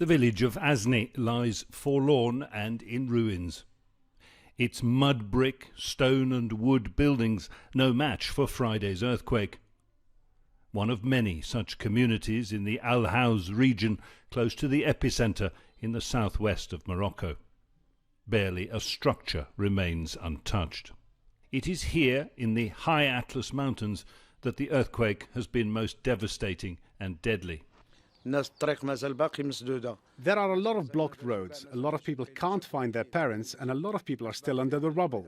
The village of Asni lies forlorn and in ruins. Its mud brick, stone and wood buildings no match for Friday's earthquake. One of many such communities in the Al Haus region close to the epicenter in the southwest of Morocco. Barely a structure remains untouched. It is here in the high Atlas Mountains that the earthquake has been most devastating and deadly. There are a lot of blocked roads, a lot of people can't find their parents, and a lot of people are still under the rubble.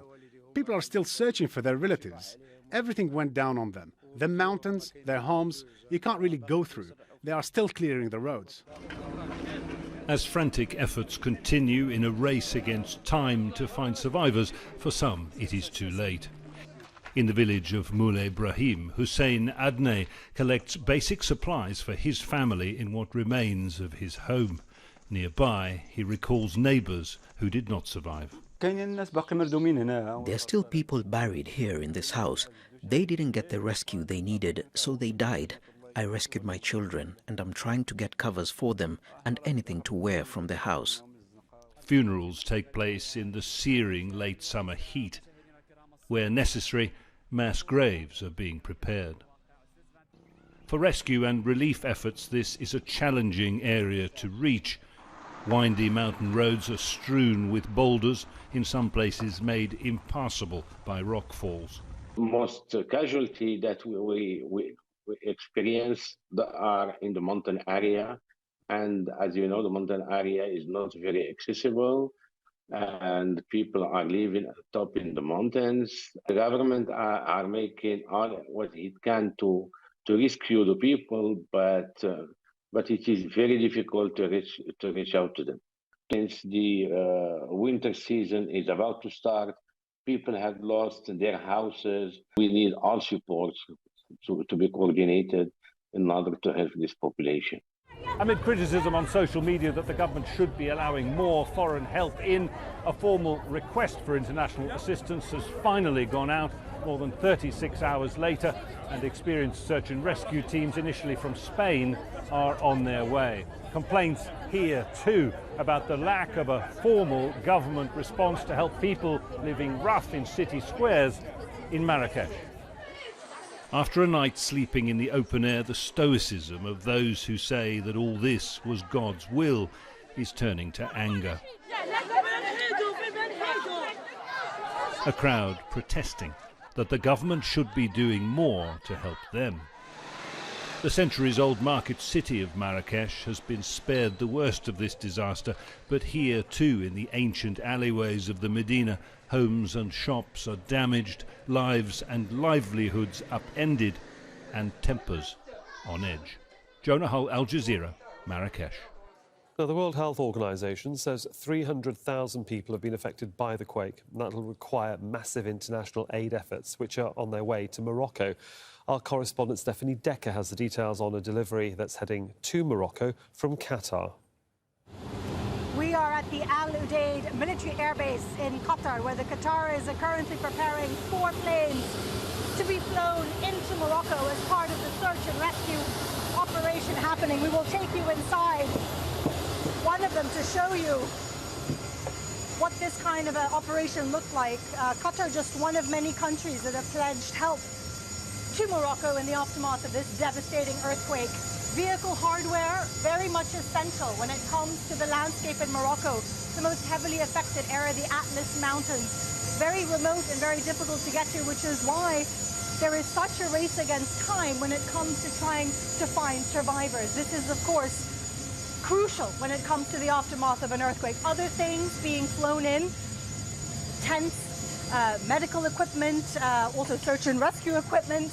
People are still searching for their relatives. Everything went down on them. The mountains, their homes, you can't really go through. They are still clearing the roads. As frantic efforts continue in a race against time to find survivors, for some it is too late. In the village of Moulay Brahim, Hussein Adneh collects basic supplies for his family in what remains of his home. Nearby, he recalls neighbors who did not survive. There are still people buried here in this house. They didn't get the rescue they needed, so they died. I rescued my children, and I'm trying to get covers for them and anything to wear from the house. Funerals take place in the searing late summer heat. Where necessary, mass graves are being prepared. For rescue and relief efforts, this is a challenging area to reach. Windy mountain roads are strewn with boulders, in some places made impassable by rock falls. Most casualties that we experience are in the mountain area. And as you know, the mountain area is not very accessible. And people are living at the top in the mountains. The government are making all what it can to rescue the people, but it is very difficult to reach out to them. Since the winter season is about to start, people have lost their houses. We need all support to be coordinated in order to help this population. Amid criticism on social media that the government should be allowing more foreign help in, a formal request for international assistance has finally gone out more than 36 hours later, and experienced search and rescue teams, initially from Spain, are on their way. Complaints here too about the lack of a formal government response to help people living rough in city squares in Marrakesh. After a night sleeping in the open air, the stoicism of those who say that all this was God's will is turning to anger. A crowd protesting that the government should be doing more to help them. The centuries-old market city of Marrakesh has been spared the worst of this disaster, but here too, in the ancient alleyways of the Medina, homes and shops are damaged, lives and livelihoods upended, and tempers on edge. Jonah Hull, Al Jazeera, Marrakesh. Now, the World Health Organization says 300,000 people have been affected by the quake. That will require massive international aid efforts, which are on their way to Morocco. Our correspondent Stephanie Decker has the details on a delivery that's heading to Morocco from Qatar. We are at the Al Udeid military airbase in Qatar, where the Qatar is currently preparing 4 planes to be flown into Morocco as part of the search and rescue operation happening. We will take you inside one of them to show you what this kind of an operation looked like. Qatar, just one of many countries that have pledged help to Morocco in the aftermath of this devastating earthquake. Vehicle hardware, very much essential when it comes to the landscape in Morocco, the most heavily affected area, the Atlas Mountains. Very remote and very difficult to get to, which is why there is such a race against time when it comes to trying to find survivors. This is, of course, crucial when it comes to the aftermath of an earthquake. Other things being flown in, tents, medical equipment, also search and rescue equipment,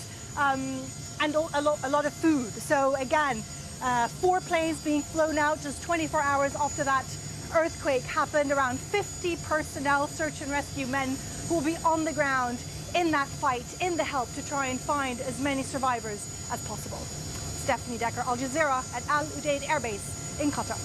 and a lot of food. So again, 4 planes being flown out just 24 hours after that earthquake happened. Around 50 personnel, search and rescue men, who will be on the ground in that fight, in the help to try and find as many survivors as possible. Stephanie Decker, Al Jazeera at Al Udeid Air Base in Qatar.